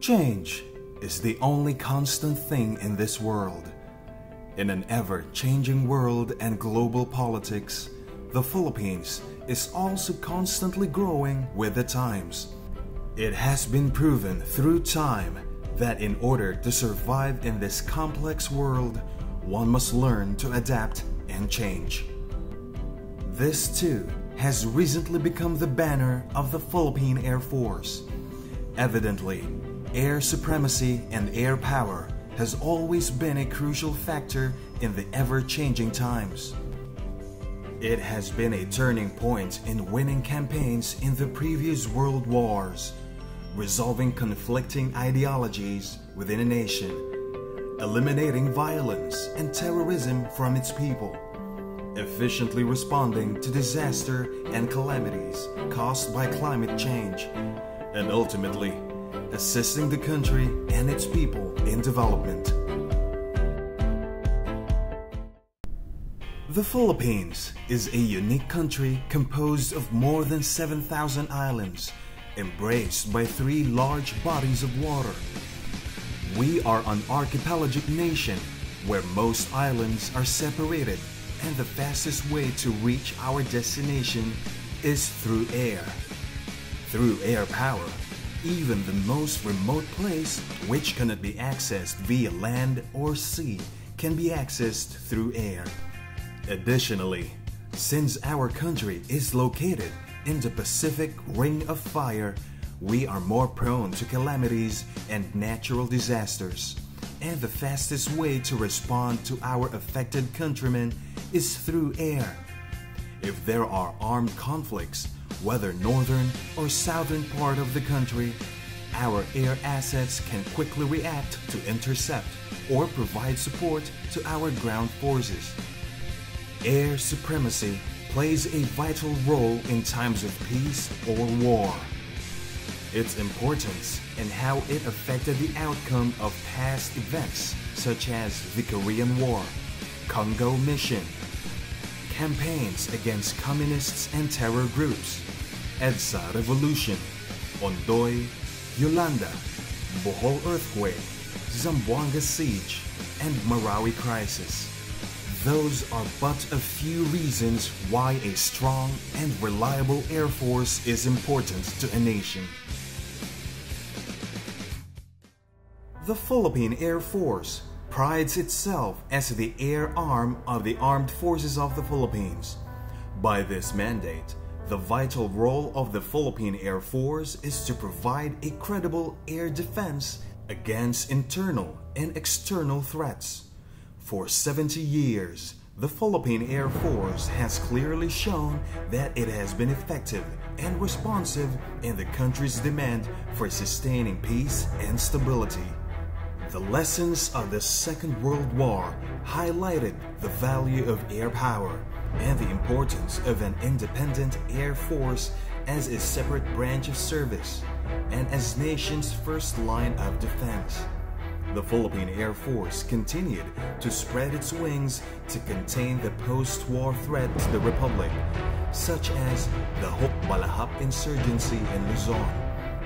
Change is the only constant thing in this world. In an ever-changing world and global politics, the Philippines is also constantly growing with the times. It has been proven through time that in order to survive in this complex world, one must learn to adapt and change. This too has recently become the banner of the Philippine Air Force. Evidently, air supremacy and air power has always been a crucial factor in the ever-changing times. It has been a turning point in winning campaigns in the previous world wars, resolving conflicting ideologies within a nation, eliminating violence and terrorism from its people, efficiently responding to disaster and calamities caused by climate change, and ultimately assisting the country and its people in development. The Philippines is a unique country composed of more than 7,000 islands, embraced by 3 large bodies of water. We are an archipelagic nation where most islands are separated, and the fastest way to reach our destination is through air. Through air power, even the most remote place which cannot be accessed via land or sea can be accessed through air. Additionally, since our country is located in the Pacific Ring of Fire, we are more prone to calamities and natural disasters, and the fastest way to respond to our affected countrymen is through air. If there are armed conflicts, whether northern or southern part of the country, our air assets can quickly react to intercept or provide support to our ground forces. Air supremacy plays a vital role in times of peace or war. Its importance and how it affected the outcome of past events such as the Korean War, Congo Mission, campaigns against communists and terror groups, EDSA Revolution, Ondoy, Yolanda, Bohol Earthquake, Zamboanga Siege, and Marawi Crisis. Those are but a few reasons why a strong and reliable Air Force is important to a nation. The Philippine Air Force prides itself as the air arm of the Armed Forces of the Philippines. By this mandate, the vital role of the Philippine Air Force is to provide a credible air defense against internal and external threats. For 70 years, the Philippine Air Force has clearly shown that it has been effective and responsive in the country's demand for sustaining peace and stability. The lessons of the Second World War highlighted the value of air power and the importance of an independent air force as a separate branch of service and as nation's first line of defense. The Philippine Air Force continued to spread its wings to contain the post-war threat to the Republic, such as the Hukbalahap insurgency in Luzon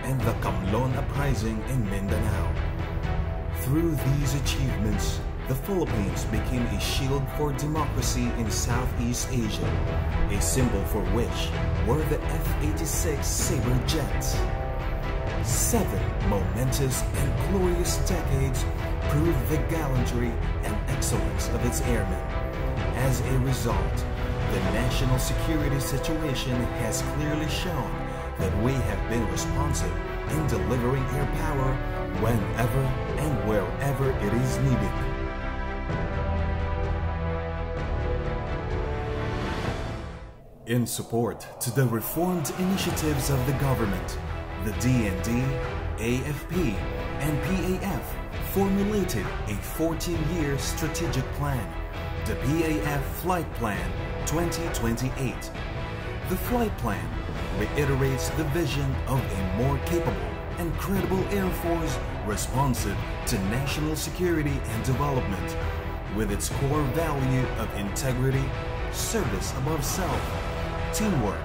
and the Camlon uprising in Mindanao. Through these achievements, the Philippines became a shield for democracy in Southeast Asia, a symbol for which were the F-86 Sabre jets. 7 momentous and glorious decades proved the gallantry and excellence of its airmen. As a result, the national security situation has clearly shown that we have been responsive in delivering air power whenever and wherever it is needed. In support to the reformed initiatives of the government, the DND, AFP, and PAF formulated a 14-year strategic plan, the PAF Flight Plan 2028. The flight plan reiterates the vision of a more capable and credible Air Force responsive to national security and development, with its core value of integrity, service above self, teamwork,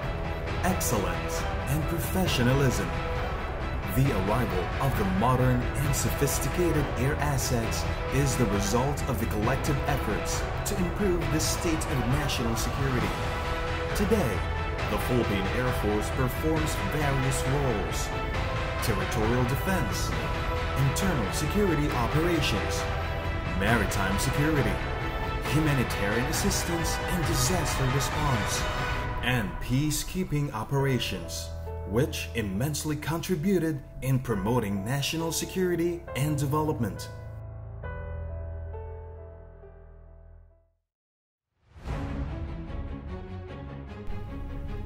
excellence, and professionalism. The arrival of the modern and sophisticated air assets is the result of the collective efforts to improve the state of national security. Today, the Philippine Air Force performs various roles: territorial defense, internal security operations, maritime security, humanitarian assistance and disaster response, and peacekeeping operations, which immensely contributed in promoting national security and development.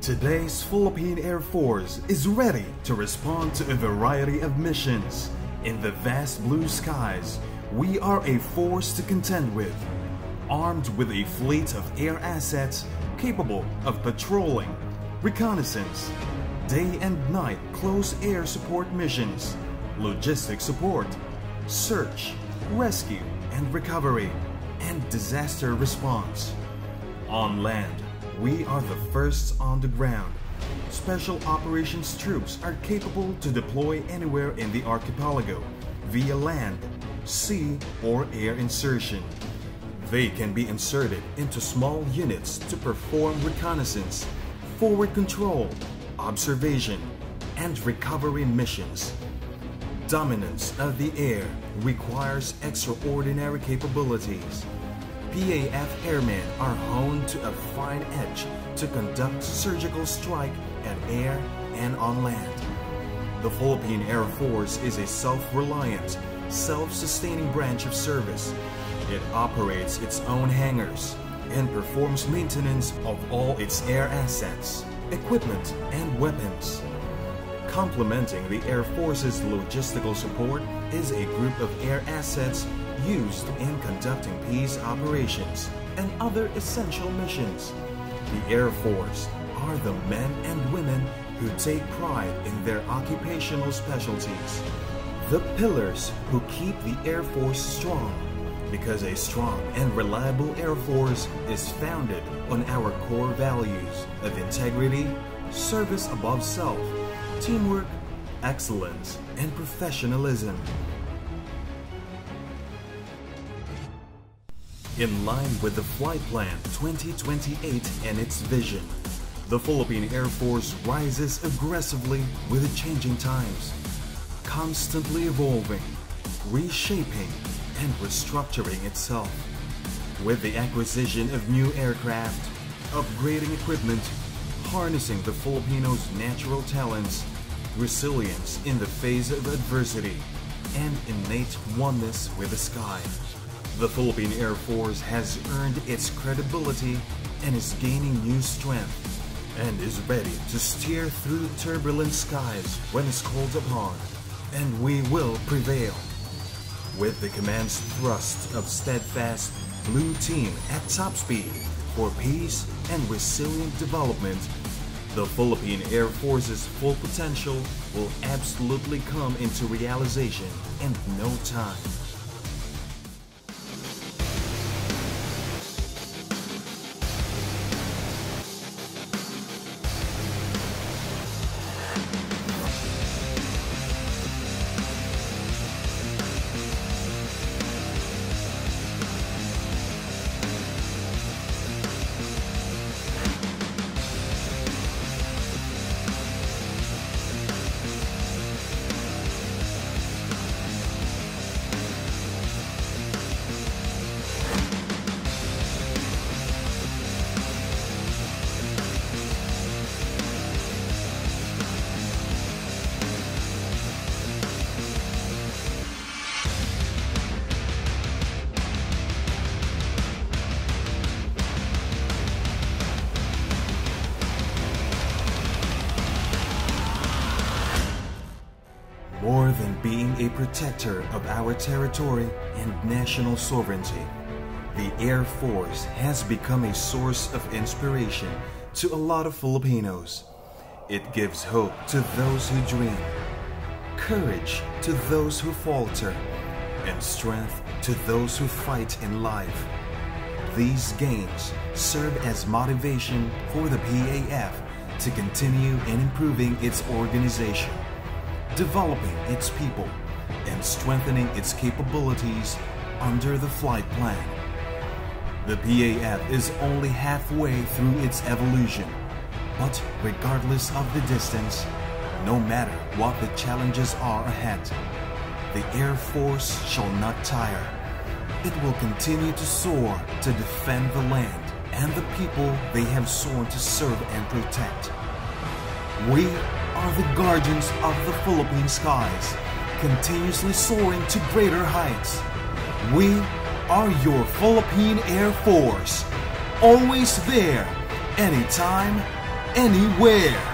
Today's Philippine Air Force is ready to respond to a variety of missions. In the vast blue skies, we are a force to contend with, armed with a fleet of air assets capable of patrolling, reconnaissance, day and night close air support missions, logistic support, search, rescue and recovery, and disaster response. On land, we are the first on the ground. Special operations troops are capable to deploy anywhere in the archipelago via land, sea, or air insertion. They can be inserted into small units to perform reconnaissance, forward control, observation, and recovery missions. Dominance of the air requires extraordinary capabilities. PAF airmen are honed to a fine edge to conduct surgical strike at air and on land. The Philippine Air Force is a self-reliant, self-sustaining branch of service. It operates its own hangars and performs maintenance of all its air assets, equipment, and weapons. Complementing the Air Force's logistical support is a group of air assets used in conducting peace operations and other essential missions. The Air Force are the men and women who take pride in their occupational specialties, the pillars who keep the Air Force strong, because a strong and reliable Air Force is founded on our core values of integrity, service above self, teamwork, excellence, and professionalism. In line with the Flight Plan 2028 and its vision, the Philippine Air Force rises aggressively with the changing times, constantly evolving, reshaping, and restructuring itself. With the acquisition of new aircraft, upgrading equipment, harnessing the Filipinos' natural talents, resilience in the face of adversity, and innate oneness with the sky, the Philippine Air Force has earned its credibility and is gaining new strength, and is ready to steer through turbulent skies when it's called upon, and we will prevail. With the command's thrust of steadfast Blue Team at top speed for peace and resilient development, the Philippine Air Force's full potential will absolutely come into realization in no time. More than being a protector of our territory and national sovereignty, the Air Force has become a source of inspiration to a lot of Filipinos. It gives hope to those who dream, courage to those who falter, and strength to those who fight in life. These gains serve as motivation for the PAF to continue in improving its organization, developing its people, and strengthening its capabilities under the flight plan. The PAF is only halfway through its evolution, but regardless of the distance, no matter what the challenges are ahead, the Air Force shall not tire. It will continue to soar to defend the land and the people they have sworn to serve and protect. We are the guardians of the Philippine skies, continuously soaring to greater heights. We are your Philippine Air Force, always there, anytime, anywhere.